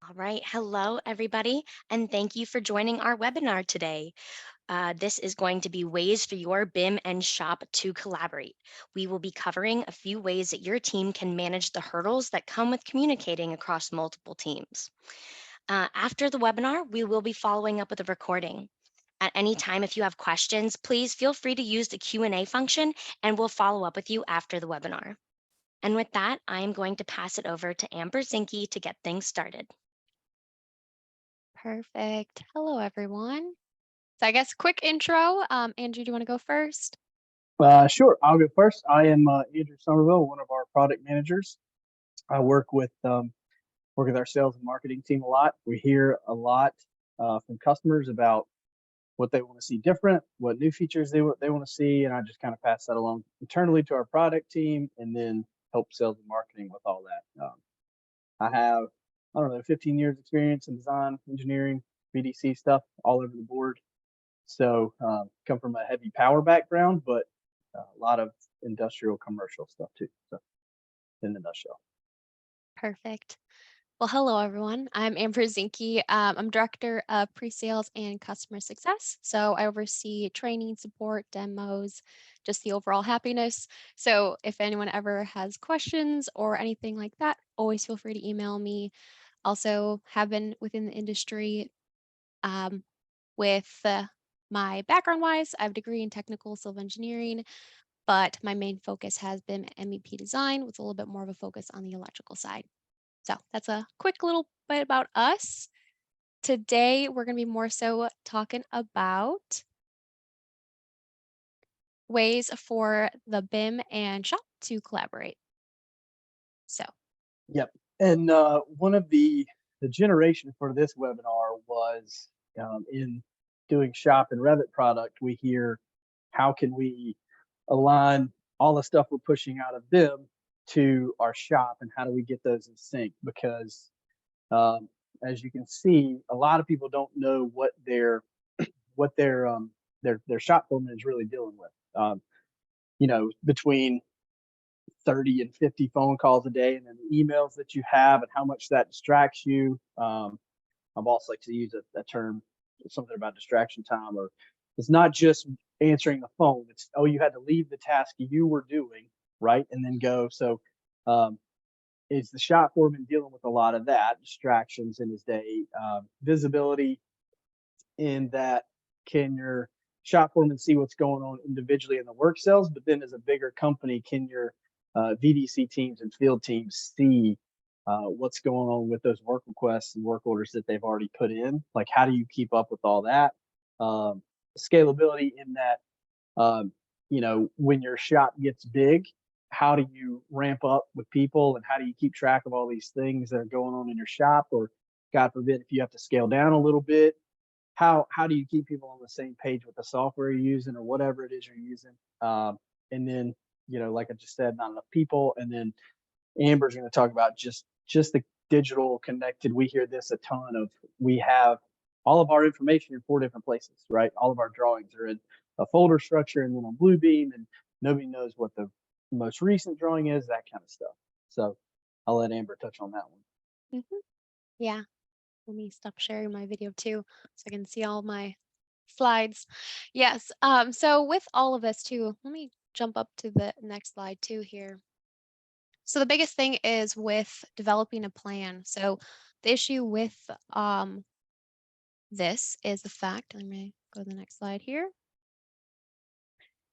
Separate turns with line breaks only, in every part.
All right. Hello, everybody, and thank you for joining our webinar today. This is going to be ways for your BIM and shop to collaborate. We will be covering a few ways that your team can manage the hurdles that come with communicating across multiple teams. After the webinar, we will be following up with a recording. At any time, if you have questions, please feel free to use the Q&A function and we'll follow up with you after the webinar. And with that, I am going to pass it over to Amber Zinke to get things started.
Perfect. Hello, everyone. So I guess quick intro. Andrew, do you want to go first?
Sure, I'll go first. I am Andrew Somerville, one of our product managers. I work with our sales and marketing team a lot. We hear a lot from customers about what they want to see different, what new features they want to see, and I just kind of pass that along internally to our product team, and then help sales and marketing with all that. I have, I don't know, 15 years experience in design, engineering, BDC stuff all over the board. So come from a heavy power background, but a lot of industrial commercial stuff too. So in a nutshell.
Perfect. Well, hello, everyone. I'm Amber Zinke. I'm Director of Pre-Sales and Customer Success. So I oversee training, support, demos, just the overall happiness. So if anyone ever has questions or anything like that, always feel free to email me. Also, have been within the industry um, with my background wise, I have a degree in technical civil engineering, but my main focus has been MEP design with a little bit more of a focus on the electrical side. So that's a quick little bit about us. Today, we're going to be more so talking about ways for the BIM and shop to collaborate. So,
Yep. And one of the generation for this webinar was in doing shop and Revit product. We hear how can we align all the stuff we're pushing out of BIM to our shop, and how do we get those in sync? Because as you can see, a lot of people don't know what their shop foreman is really dealing with. Between 30 and 50 phone calls a day, and then the emails that you have, and how much that distracts you. I've also like to use a term, something about distraction time, or it's not just answering the phone. It's, oh, you had to leave the task you were doing, right, and then go. So um, is the shop foreman dealing with a lot of that distractions in his day? Visibility in that, can your shop foreman see what's going on individually in the work cells, but then as a bigger company, can your VDC teams and field teams see what's going on with those work requests and work orders that they've already put in? Like, how do you keep up with all that? Scalability in that, when your shop gets big, how do you ramp up with people, and how do you keep track of all these things that are going on in your shop? Or God forbid, if you have to scale down a little bit, how do you keep people on the same page with the software you're using or whatever it is you're using? And then, like I just said, not enough people. And then Amber's going to talk about just the digital connected. We hear this a ton of. We have all of our information in 4 different places, right? All of our drawings are in a folder structure and then on Bluebeam, and nobody knows what the most recent drawing is, that kind of stuff. So I'll let Amber touch on that one.
mhm, yeah, let me stop sharing my video too so I can see all my slides. Yes. So with all of this too, let me jump up to the next slide too here. So the biggest thing is with developing a plan. So the issue with this is the fact, let me go to the next slide here,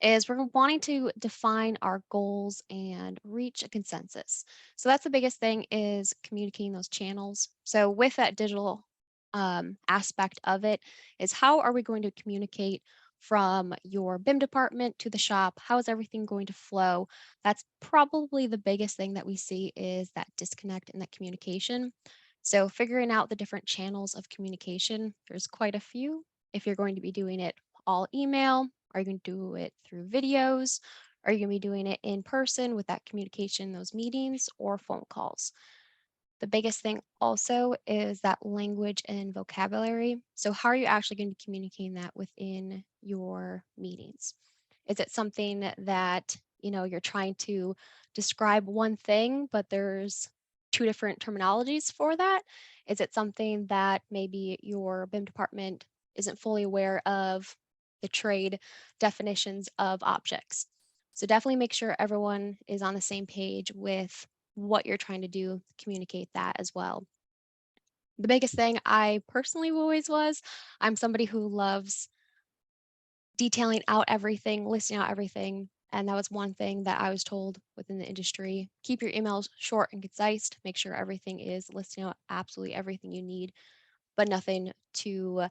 is we're wanting to define our goals and reach a consensus. So that's the biggest thing, is communicating those channels. So with that digital aspect of it, is how are we going to communicate from your BIM department to the shop? How is everything going to flow? That's probably the biggest thing that we see, is that disconnect in that communication. So figuring out the different channels of communication, there's quite a few. If you're going to be doing it all email, are you going to do it through videos? Are you going to be doing it in person with that communication, those meetings, or phone calls? The biggest thing also is that language and vocabulary. So how are you actually going to be communicating that within your meetings? Is it something that, you're trying to describe one thing, but there's two different terminologies for that? Is it something that maybe your BIM department isn't fully aware of the trade definitions of objects? So definitely make sure everyone is on the same page with what you're trying to do, communicate that as well. The biggest thing I personally always was, I'm somebody who loves detailing out everything, listing out everything. And that was one thing that I was told within the industry. Keep your emails short and concise. Make sure everything is listing out absolutely everything you need, but nothing too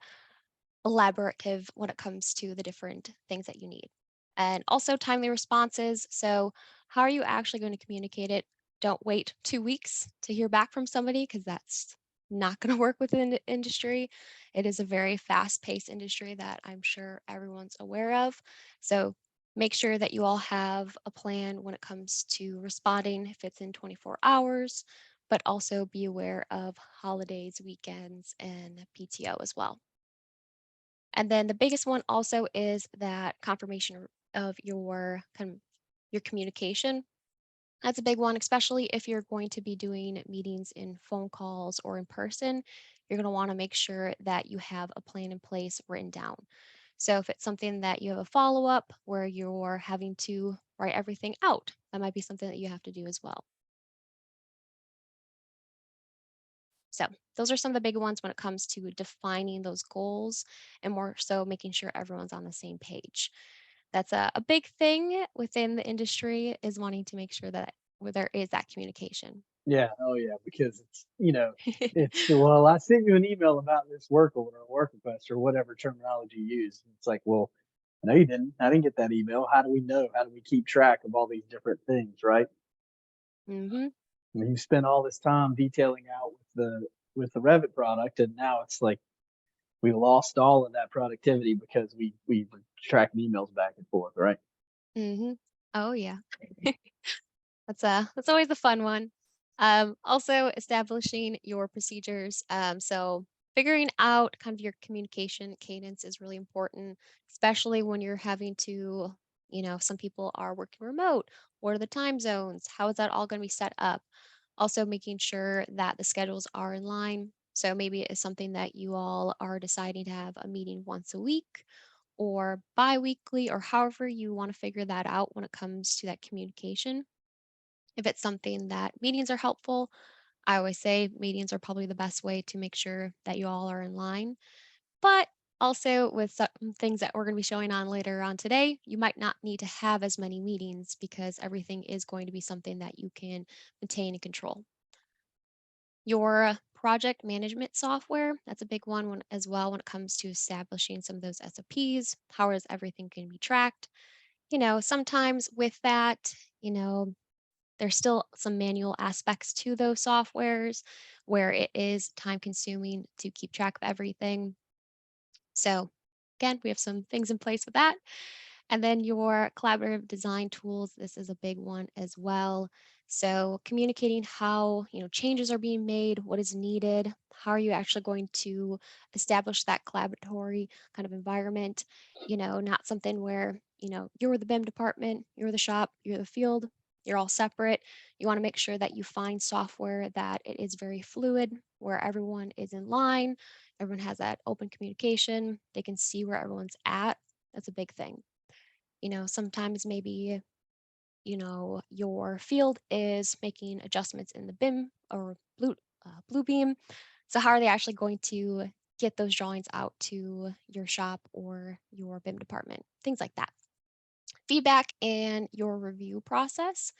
elaborative when it comes to the different things that you need. And also timely responses. So, how are you actually going to communicate it? Don't wait 2 weeks to hear back from somebody because that's not going to work within the industry. It is a very fast paced industry that I'm sure everyone's aware of. So, make sure that you all have a plan when it comes to responding if it's in 24 hours, but also be aware of holidays, weekends, and PTO as well. And then the biggest one also is that confirmation of your communication. That's a big one, especially if you're going to be doing meetings in phone calls or in person. You're going to want to make sure that you have a plan in place written down. So if it's something that you have a follow up where you're having to write everything out, that might be something that you have to do as well. So those are some of the big ones when it comes to defining those goals and more so making sure everyone's on the same page. That's a big thing within the industry is wanting to make sure that where there is that communication.
Yeah. Oh yeah. Because it's well, I sent you an email about this work order or work request or whatever terminology you use. It's like, well, no, you didn't. I didn't get that email. How do we know? How do we keep track of all these different things, right?
Hmm.
And you spend all this time detailing out with the Revit product, and now it's like we lost all of that productivity because we were tracking emails back and forth, right?
Hmm. Oh yeah. That's always a fun one. Also establishing your procedures. So figuring out kind of your communication cadence is really important, especially when you're having to, some people are working remote. What are the time zones? How is that all going to be set up? Also making sure that the schedules are in line. So maybe it's something that you all are deciding to have a meeting once a week or bi-weekly or however you want to figure that out when it comes to that communication. If it's something that meetings are helpful, I always say meetings are probably the best way to make sure that you all are in line. But also, with some things that we're going to be showing on later on today, you might not need to have as many meetings because everything is going to be something that you can maintain and control. Your project management software, that's a big one as well when it comes to establishing some of those SOPs. How is everything can be tracked? Sometimes with that, you know, there's still some manual aspects to those softwares where it is time consuming to keep track of everything. So, again, we have some things in place with that. And then your collaborative design tools, this is a big one as well. So communicating how, changes are being made, what is needed, how are you actually going to establish that collaboratory kind of environment, not something where, you're the BIM department, you're the shop, you're the field, you're all separate. You want to make sure that you find software that it is very fluid, where everyone is in line, everyone has that open communication, they can see where everyone's at. That's a big thing. Sometimes maybe, your field is making adjustments in the BIM or blue beam. So how are they actually going to get those drawings out to your shop or your BIM department? Things like that. Feedback and your review process.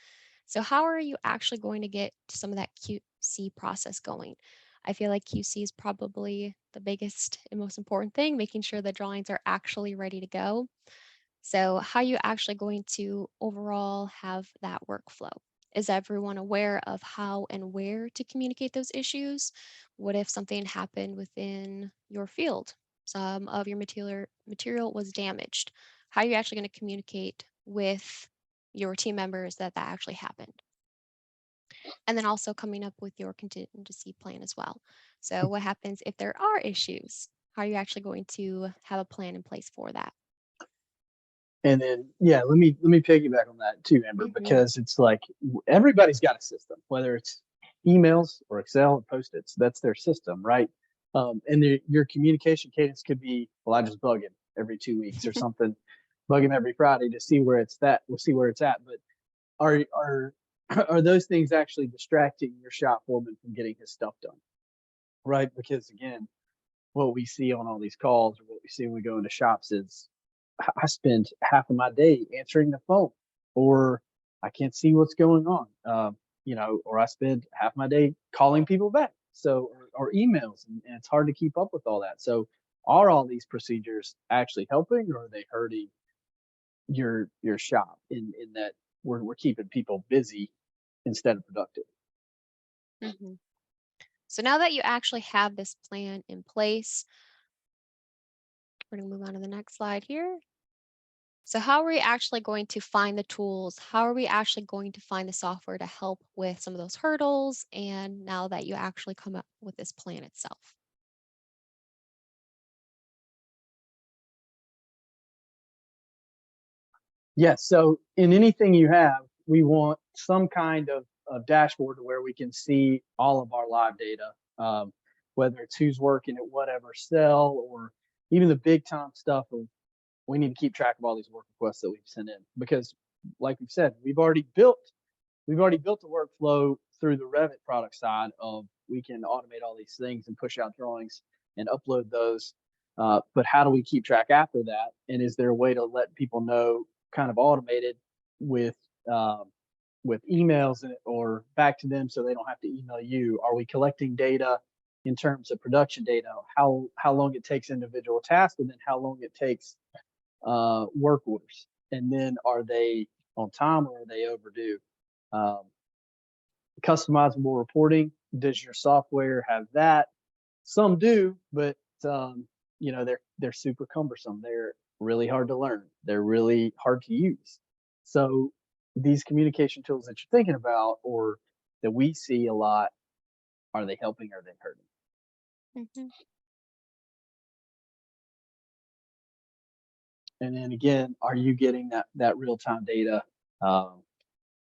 So how are you actually going to get some of that QC process going? I feel like QC is probably the biggest and most important thing, making sure the drawings are actually ready to go. So, how are you actually going to overall have that workflow? Is everyone aware of how and where to communicate those issues? What if something happened within your field? Some of your material was damaged. How are you actually going to communicate with your team members that that actually happened? And then also coming up with your contingency plan as well. So, what happens if there are issues? How are you actually going to have a plan in place for that?
And then yeah, let me piggyback on that too, Amber,
Hmm.
because it's like everybody's got a system, whether it's emails or Excel or Post-its. That's their system, right? And your communication cadence could be, well, I just bug him every 2 weeks or something, bug him every Friday to see where it's at. We'll see where it's at. But are are those things actually distracting your shop foreman from getting his stuff done, right? Because again, what we see on all these calls or what we see when we go into shops is I spend half of my day answering the phone, or I can't see what's going on, or I spend half my day calling people back, so or emails, and it's hard to keep up with all that. So, are all these procedures actually helping, or are they hurting your shop in that we're keeping people busy instead of productive?
Mhm. So now that you actually have this plan in place, we're going to move on to the next slide here. So how are we actually going to find the tools? How are we actually going to find the software to help with some of those hurdles? And now that you actually come up with this plan itself.
Yes. So in anything you have, we want some kind of dashboard where we can see all of our live data, whether it's who's working at whatever cell or even the big time stuff of we need to keep track of all these work requests that we've sent in because like we've said, we've already built a workflow through the Revit product side of we can automate all these things and push out drawings and upload those. But how do we keep track after that? And is there a way to let people know, kind of automated with um, with emails or back to them so they don't have to email you? Are we collecting data in terms of production data? How long it takes individual tasks, and then how long it takes work orders, and then are they on time or are they overdue? Um, Customizable reporting. Does your software have that? Some do, but they're super cumbersome. They're really hard to learn. They're really hard to use. So these communication tools that you're thinking about or that we see a lot, are they helping or are they hurting?
Mhm.
And then again, are you getting that real time data? Um,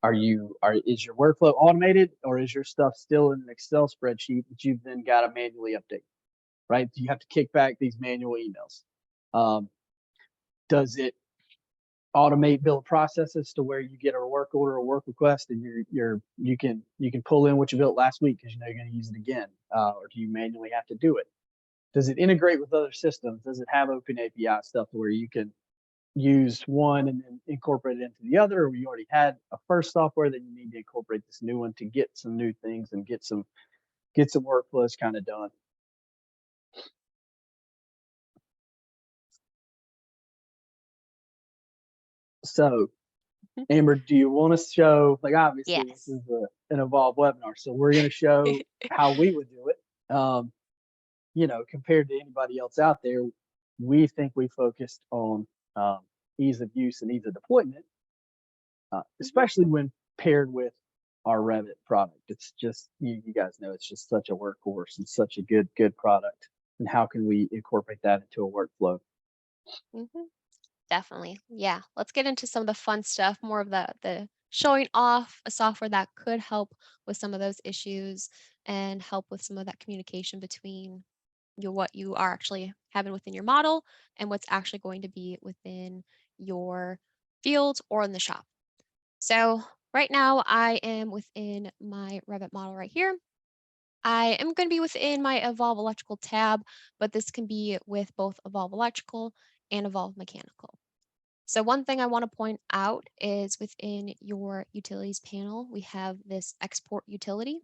is your workflow automated or is your stuff still in an Excel spreadsheet that you've then got to manually update? Right? Do you have to kick back these manual emails? Um, does it automate build processes to where you get a work order or work request and you can pull in what you built last week because you know you're going to use it again, or do you manually have to do it? Does it integrate with other systems? Does it have open API stuff where you can use one and then incorporate it into the other, or you already had a first software that you need to incorporate this new one to get some new things and get some workflows kind of done? So,
Mhm.
Amber, do you want to show, like, obviously this
Yes.
is an evolved webinar, so we're going to show how we would do it. Compared to anybody else out there, we think we focused on um, ease of use and ease of deployment,
Mhm.
especially when paired with our Revit product. It's just, you guys know, it's just such a workhorse and such a good product. And how can we incorporate that into a workflow?
Mhm. Definitely. Yeah. Let's get into some of the fun stuff, more of the showing off a software that could help with some of those issues and help with some of that communication between what you are actually having within your model and what's actually going to be within your field or in the shop. So right now I am within my Revit model right here. I am going to be within my Evolve Electrical tab, but this can be with both Evolve Electrical and Evolve Mechanical. So one thing I want to point out is within your utilities panel, we have this export utility.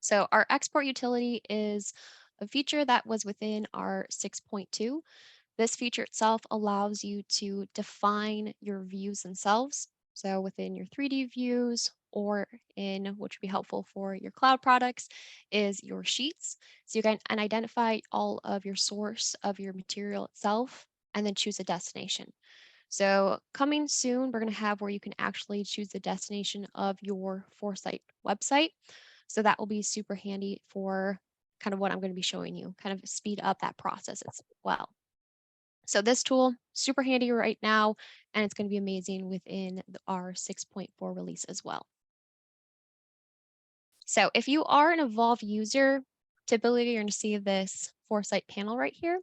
So our export utility is a feature that was within our 6.2. This feature itself allows you to define your views themselves. So within your 3D views or in which would be helpful for your cloud products is your sheets. So you can identify all of your source of your material itself and then choose a destination. So coming soon, we're going to have where you can actually choose the destination of your Foresight website. So that will be super handy for kind of what I'm going to be showing you, kind of speed up that process as well. So this tool, super handy right now, and it's going to be amazing within our 6.4 release as well. So if you are an Evolve user, typically you're going to see this Foresight panel right here.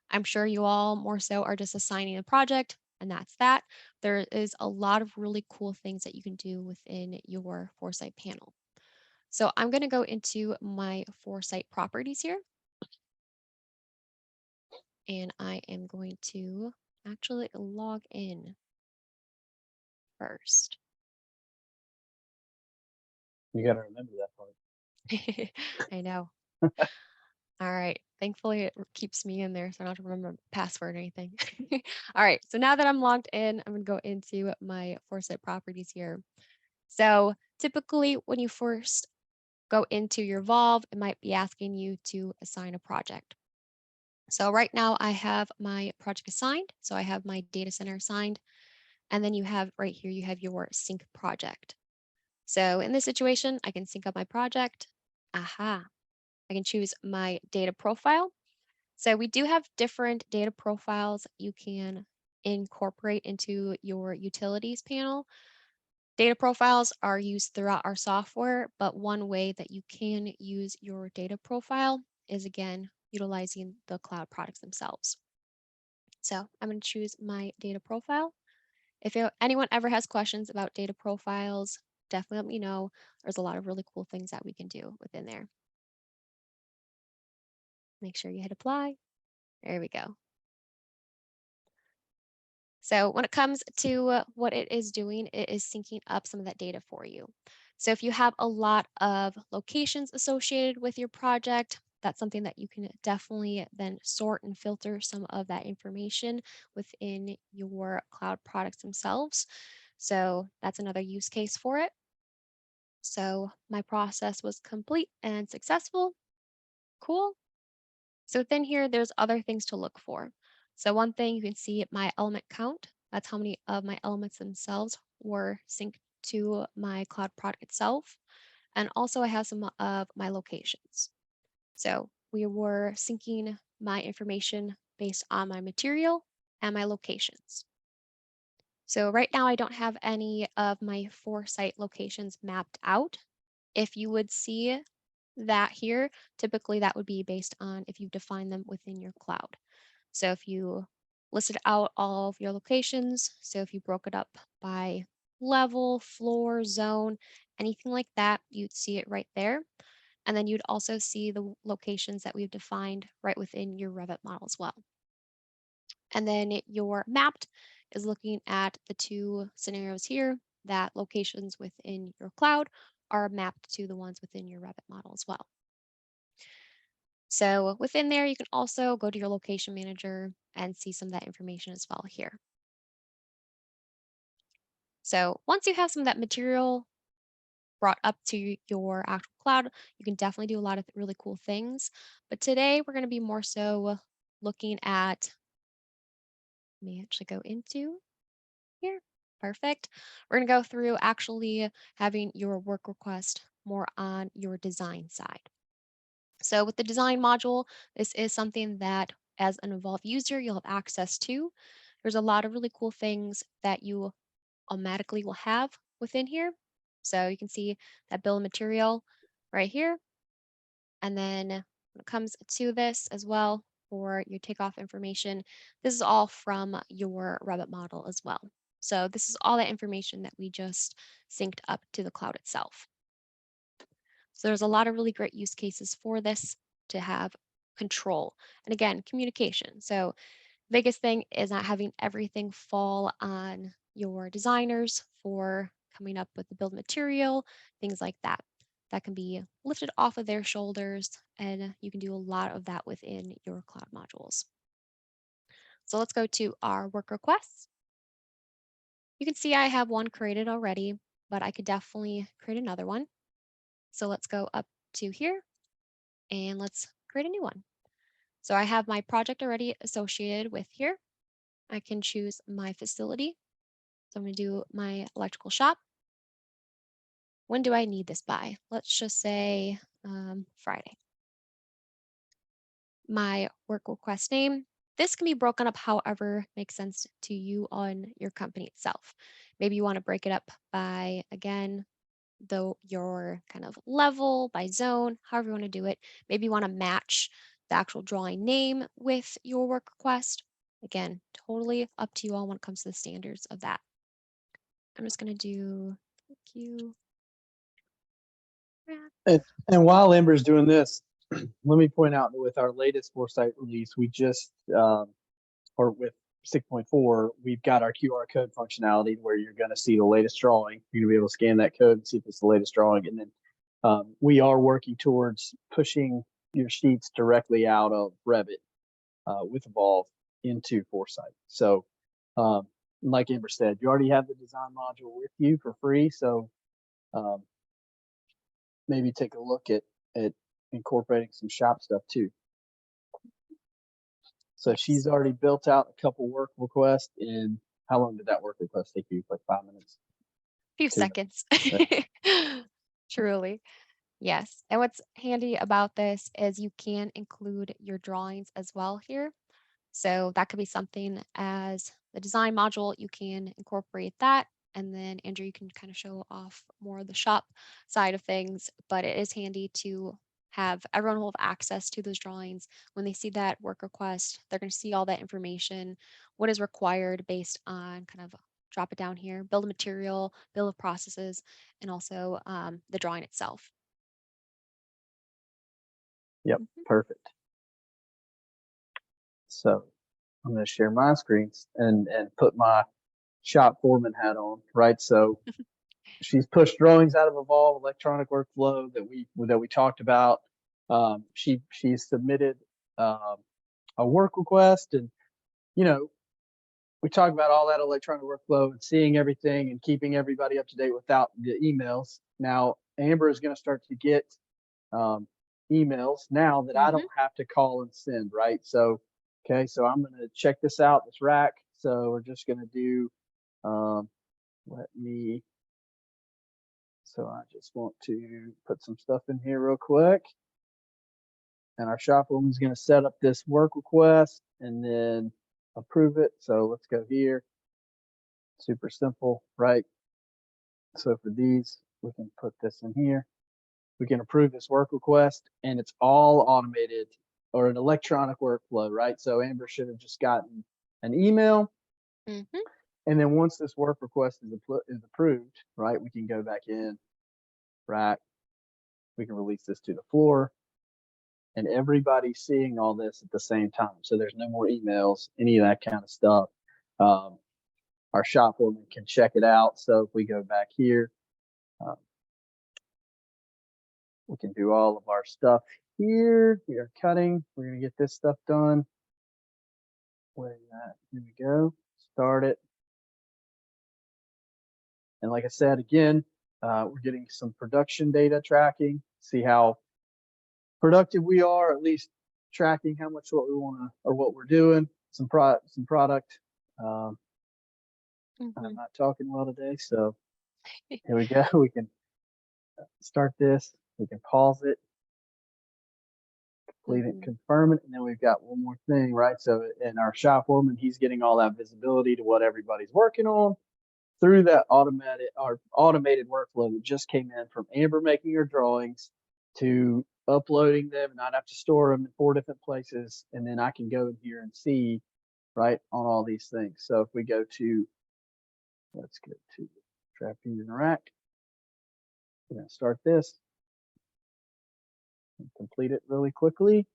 I'm sure you all more so are just assigning a project and that's that. There is a lot of really cool things that you can do within your Foresight panel. So I'm going to go into my Foresight properties here, and I am going to actually log in first.
You got to remember that part.
I know. All right. Thankfully, it keeps me in there so I don't have to remember password or anything. All right. So now that I'm logged in, I'm going to go into my Foresight properties here. So typically, when you first go into your Evolve, it might be asking you to assign a project. So right now I have my project assigned. So I have my data center assigned. And then you have right here, you have your sync project. So in this situation, I can sync up my project. Aha. I can choose my data profile. So we do have different data profiles you can incorporate into your utilities panel. Data profiles are used throughout our software, but one way that you can use your data profile is again, utilizing the cloud products themselves. So I'm going to choose my data profile. If anyone ever has questions about data profiles, definitely let me know. There's a lot of really cool things that we can do within there. Make sure you hit apply. There we go. So when it comes to what it is doing, it is syncing up some of that data for you. So if you have a lot of locations associated with your project, that's something that you can definitely then sort and filter some of that information within your cloud products themselves. So that's another use case for it. So my process was complete and successful. Cool. So within here, there's other things to look for. So one thing you can see my element count. That's how many of my elements themselves were synced to my cloud product itself. And also I have some of my locations. So we were syncing my information based on my material and my locations. So right now I don't have any of my Foresight locations mapped out. If you would see that here, typically that would be based on if you define them within your cloud. So if you listed out all of your locations, so if you broke it up by level, floor, zone, anything like that, you'd see it right there. And then you'd also see the locations that we've defined right within your Revit model as well. And then your mapped is looking at the two scenarios here, that locations within your cloud are mapped to the ones within your Revit model as well. So within there, you can also go to your location manager and see some of that information as well here. So once you have some of that material brought up to your actual cloud, you can definitely do a lot of really cool things. But today we're going to be more so looking at, let me actually go into here. Perfect. We're going to go through actually having your work request more on your design side. So with the design module, this is something that as an Evolve user, you'll have access to. There's a lot of really cool things that you automatically will have within here. So you can see that bill of material right here. And then when it comes to this as well, for your takeoff information, this is all from your Revit model as well. So this is all that information that we just synced up to the cloud itself. So there's a lot of really great use cases for this to have control. And again, communication. So biggest thing is not having everything fall on your designers for coming up with the build material, things like that. That can be lifted off of their shoulders, and you can do a lot of that within your cloud modules. So let's go to our work requests. You can see I have one created already, but I could definitely create another one. So let's go up to here and let's create a new one. So I have my project already associated with here. I can choose my facility. So I'm going to do my electrical shop. When do I need this by? Let's just say Friday. My work request name. This can be broken up however makes sense to you on your company itself. Maybe you want to break it up by, again, your kind of level by zone, however you want to do it. Maybe you want to match the actual drawing name with your work request. Again, totally up to you all when it comes to the standards of that. I'm just going to do thank you.
And while Amber's doing this, let me point out that with our latest Foresight release, we just, or with 6.4, we've got our QR code functionality where you're going to see the latest drawing. You're going to be able to scan that code and see if it's the latest drawing. And then we are working towards pushing your sheets directly out of Revit with Evolve into Foresight. So, like Amber said, you already have the design module with you for free. So, maybe take a look at incorporating some shop stuff too. So
Yes.
she's already built out a couple work requests. And how long did that work request take you? Like 5 minutes?
Few
2
seconds.
minutes.
Truly. Yes. And what's handy about this is you can include your drawings as well here. So that could be something as the design module, you can incorporate that. And then Andrew, you can kind of show off more of the shop side of things, but it is handy to have everyone will have access to those drawings. When they see that work request, they're going to see all that information, what is required based on kind of drop it down here, build a material, build of processes, and also the drawing itself.
Yep,
Mhm.
perfect. So I'm going to share my screens and put my shop foreman hat on, right? So she's pushed drawings out of Evolve electronic workflow that we talked about. She submitted a work request, and you know we talked about all that electronic workflow and seeing everything and keeping everybody up to date without the emails. Now Amber is going to start to get um, emails now that I don't
Mhm.
have to call and send, right? So, okay, so I'm going to check this out, this rack. So we're just going to do, um, let me, so I just want to put some stuff in here real quick. And our shop woman's going to set up this work request and then approve it. So let's go here. Super simple, right? So for these, we can put this in here. We can approve this work request, and it's all automated or an electronic workflow, right? So Amber should have just gotten an email,
Mhm.
and then once this work request is approved, right, we can go back in, right? We can release this to the floor, and everybody's seeing all this at the same time. So there's no more emails, any of that kind of stuff. Um, our shop woman can check it out. So if we go back here, uh, we can do all of our stuff here. We are cutting. We're going to get this stuff done. Where that? Here we go. Start it. And like I said, again, we're getting some production data tracking, see how productive we are, at least tracking how much what we want to or what we're doing. Some product. Um, I'm
Mhm.
not talking well today, so here we go. We can start this. We can pause it, complete it,
Mhm.
confirm it, and then we've got one more thing, right? So in our shop foreman, he's getting all that visibility to what everybody's working on through that automated workflow that just came in from Amber making her drawings to uploading them and not have to store them in 4 different places. And then I can go in here and see right on all these things. So if we go to, let's go to Trapeze Interact. We're going to start this and complete it really quickly.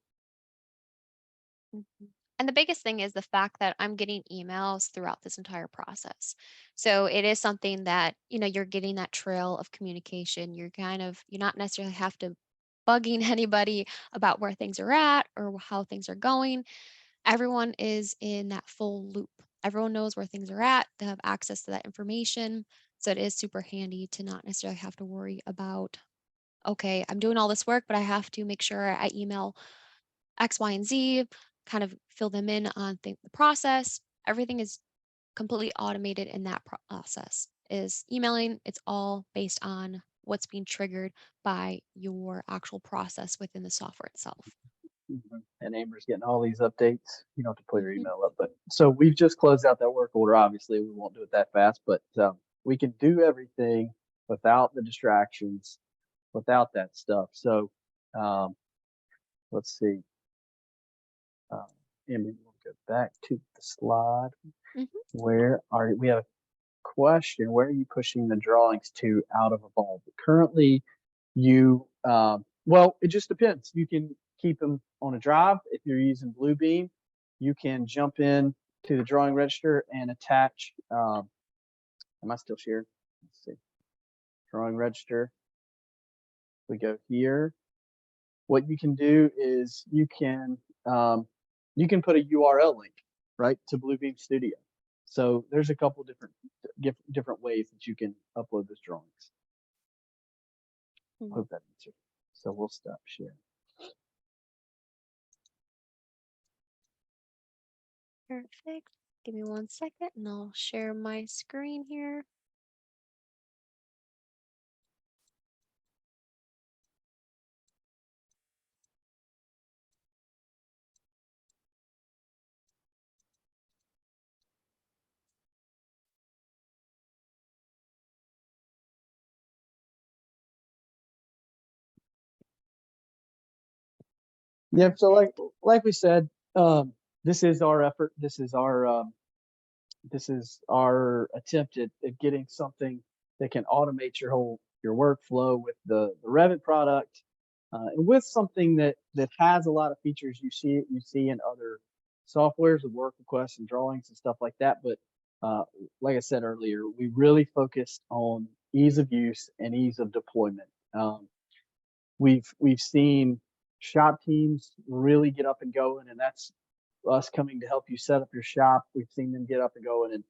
Mhm. And the biggest thing is the fact that I'm getting emails throughout this entire process. So it is something that, you're getting that trail of communication. You're not necessarily have to bugging anybody about where things are at or how things are going. Everyone is in that full loop. Everyone knows where things are at. They have access to that information. So it is super handy to not necessarily have to worry about, okay, I'm doing all this work, but I have to make sure I email X, Y, and Z, kind of fill them in on the process. Everything is completely automated in that process. Is emailing, it's all based on what's being triggered by your actual process within the software itself.
And Amber's getting all these updates. You don't have to pull your
Mhm.
email up, but so we've just closed out that work order. Obviously, we won't do it that fast, but we can do everything without the distractions, without that stuff. So um, let's see. And we'll go back to the slide.
Mhm.
Where are we have a question? Where are you pushing the drawings to out of Evolve? Currently, well, it just depends. You can keep them on a drive. If you're using Bluebeam, you can jump in to the drawing register and attach. Am I still shared? Let's see. Drawing register. We go here. What you can do is you can put a URL link right to Bluebeam Studio. So there's a couple different ways that you can upload those drawings.
Mhm.
Hope that answered. So we'll stop sharing.
Perfect. Give me 1 second and I'll share my screen here.
Yeah. So
Perfect.
like we said, this is our effort. This is our attempt at getting something that can automate your workflow with the Revit product, and with something that has a lot of features you see in other softwares with work requests and drawings and stuff like that. But like I said earlier, we really focused on ease of use and ease of deployment. We've seen shop teams really get up and going, and that's us coming to help you set up your shop. We've seen them get up and going in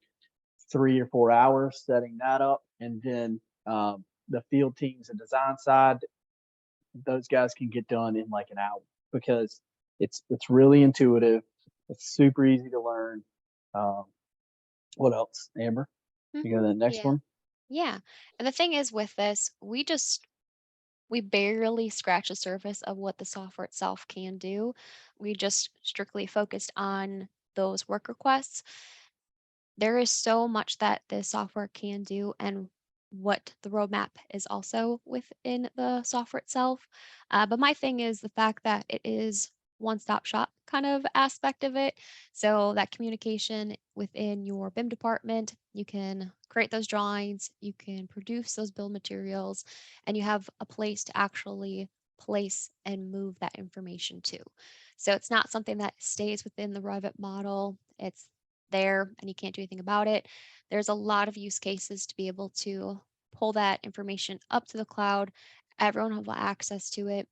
3 or 4 hours setting that up, and then the field teams and design side, those guys can get done in like an hour because it's really intuitive. It's super easy to learn. Um, what else, Amber? You got the next
Yeah.
one?
Yeah. And the thing is with this, we barely scratch the surface of what the software itself can do. We just strictly focused on those work requests. There is so much that this software can do and what the roadmap is also within the software itself. But my thing is the fact that it is one-stop shop kind of aspect of it. So that communication within your BIM department, you can create those drawings, you can produce those build materials, and you have a place to actually place and move that information to. So it's not something that stays within the Revit model. It's there and you can't do anything about it. There's a lot of use cases to be able to pull that information up to the cloud. Everyone will have access to it.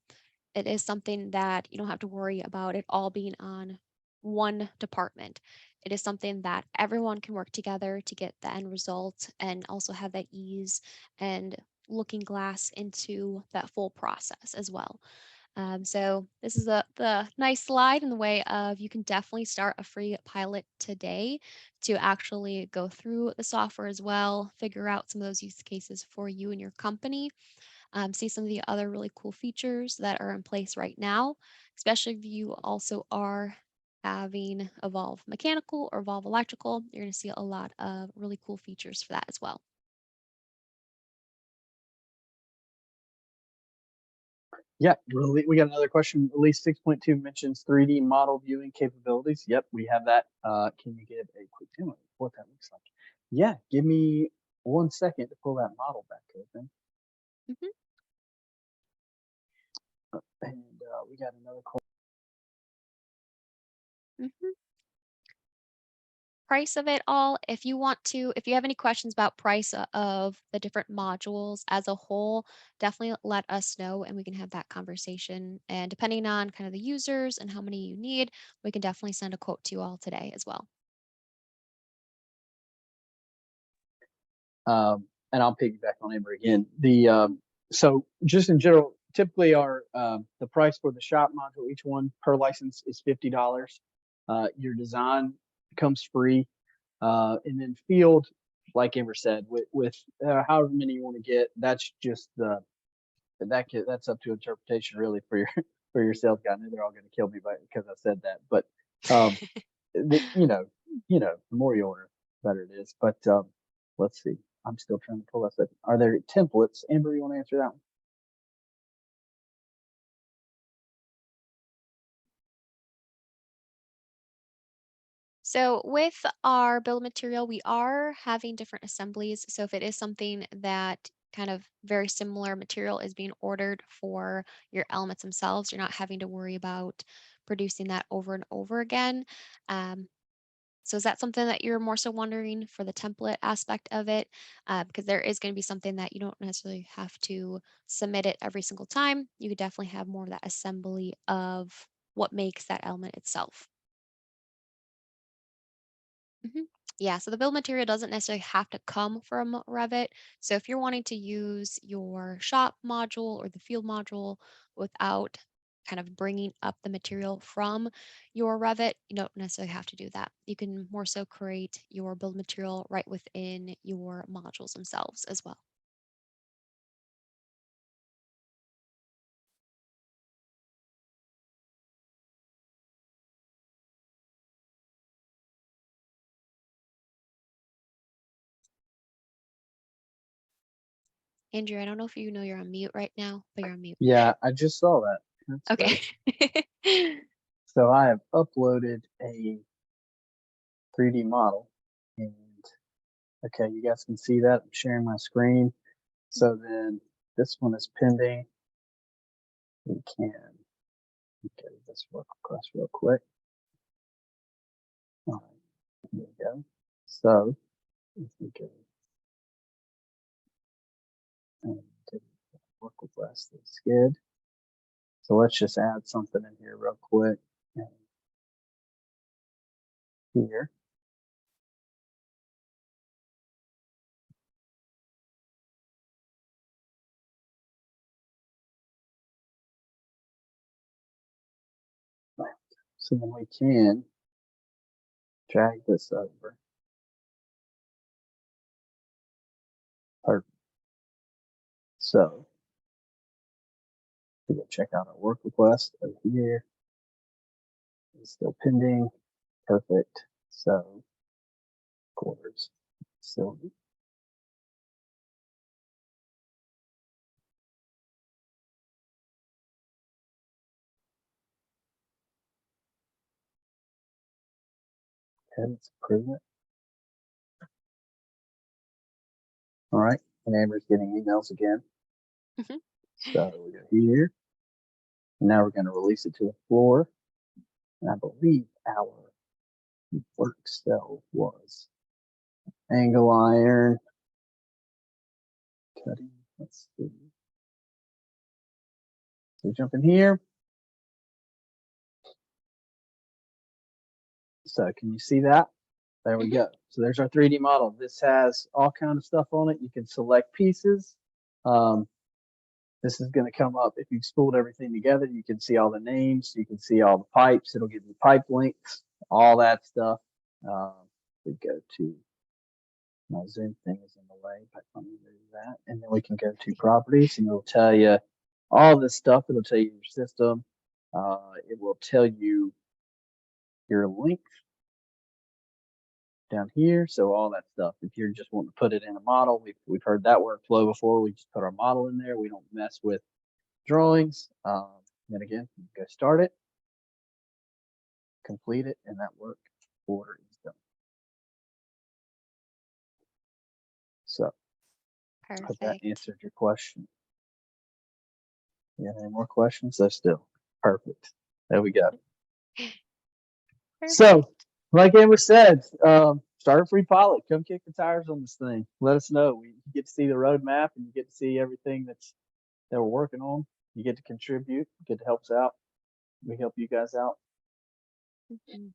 It is something that you don't have to worry about it all being on one department. It is something that everyone can work together to get the end result and also have that ease and looking glass into that full process as well. So this is the nice slide in the way of you can definitely start a free pilot today to actually go through the software as well, figure out some of those use cases for you and your company, see some of the other really cool features that are in place right now, especially if you also are having Evolve Mechanical or Evolve Electrical. You're going to see a lot of really cool features for that as well.
Yeah, really. We got another question. Release 6.2 mentions 3D model viewing capabilities. Yep, we have that. Can you give a quick demo of what that looks like? Yeah, give me 1 second to pull that model back open.
Mhm,
And we got another question.
mhm. Price of it all, if you want to if you have any questions about price of the different modules as a whole, definitely let us know and we can have that conversation. And depending on kind of the users and how many you need, we can definitely send a quote to you all today as well.
And I'll piggyback on Amber again. So just in general, typically our the price for the shop module, each one per license is $50. Your design comes free, and then field, like Amber said, with however many you want to get, that's just that's up to interpretation really for your for your sales guy. I know they're all going to kill me because I said that, but um, the, you know, the more you order, the better it is. But let's see. I'm still trying to pull this up. Are there templates? Amber, you want to answer that one?
So with our bill of material, we are having different assemblies. So if it is something that kind of very similar material is being ordered for your elements themselves, you're not having to worry about producing that over and over again. Um, so is that something that you're more so wondering for the template aspect of it? Because there is going to be something that you don't necessarily have to submit it every single time. You could definitely have more of that assembly of what makes that element itself. Mhm. Yeah, so the bill of material doesn't necessarily have to come from Revit. So if you're wanting to use your shop module or the field module without kind of bringing up the material from your Revit, you don't necessarily have to do that. You can more so create your build material right within your modules themselves as well. Andrew, I don't know if you know you're on mute right now, but you're on mute.
Yeah, I just saw that. That's
Okay.
great. So I have uploaded a 3D model, and okay, you guys can see that. I'm sharing my screen. So then this one is pending. We can get this work across real quick. All right, here we go. So if we go and get work request is good. So let's just add something in here real quick. And here. So then we can drag this over. Perfect. So we go check out our work request over here. It's still pending. Perfect. So quarters. So let's approve it. All right. And Amber's getting emails again.
Mhm.
So we go here. And now we're going to release it to the floor. And I believe our work cell was angle iron cutting. Let's see. So jump in here. So can you see that? There we
Mhm.
go. So there's our 3D model. This has all kind of stuff on it. You can select pieces. Um, this is going to come up. If you've spooled everything together, you can see all the names. You can see all the pipes. It'll give you pipe links, all that stuff. We go to my Zoom thing is in the way, but let me move that. And then we can go to properties and it'll tell you all this stuff. It'll tell you your system. It will tell you your link down here. So all that stuff. If you're just wanting to put it in a model, we've heard that workflow before. We just put our model in there. We don't mess with drawings. Then again, go start it, complete it, and that work order is done. So I hope that
Perfect.
answered your question. You got any more questions? That's still perfect. There we go. So,
Perfect.
like Amber said, start a free pilot. Come kick the tires on this thing. Let us know. We get to see the roadmap and you get to see everything that we're working on. You get to contribute, get to help us out. We help you guys out.
Mhm.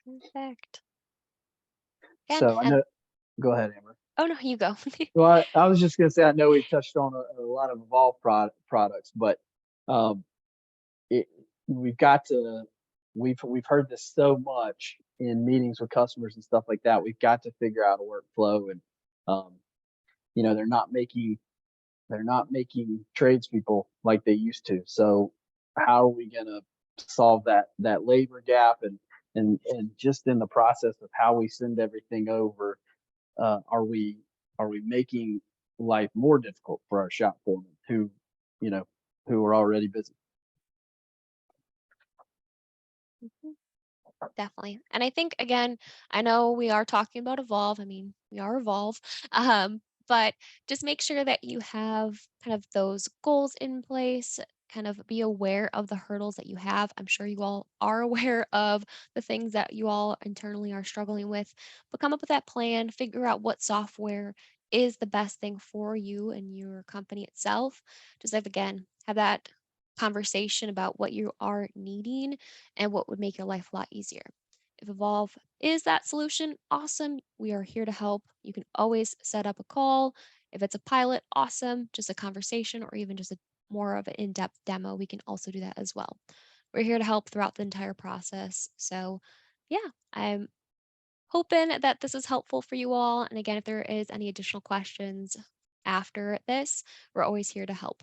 Perfect. Yeah,
So I
and
know. Go ahead, Amber.
oh no, you go.
Well, I was just gonna say I know we've touched on a lot of Evolve products, but um, it, we've got to. We've heard this so much in meetings with customers and stuff like that. We've got to figure out a workflow, and um, they're not making tradespeople like they used to. So how are we gonna solve that labor gap? And And just in the process of how we send everything over, are we making life more difficult for our shop foremen you know who are already busy?
Mhm. Definitely. And I think again, I know we are talking about evolve. I mean, we are evolve. But just make sure that you have kind of those goals in place, kind of be aware of the hurdles that you have. I'm sure you all are aware of the things that you all internally are struggling with, but come up with that plan, figure out what software is the best thing for you and your company itself. Just like again, have that conversation about what you are needing and what would make your life a lot easier. If Evolve is that solution, awesome. We are here to help. You can always set up a call. If it's a pilot, awesome. Just a conversation or even just a more of an in-depth demo, we can also do that as well. We're here to help throughout the entire process. So, yeah, I'm hoping that this is helpful for you all. And again, if there is any additional questions after this, we're always here to help.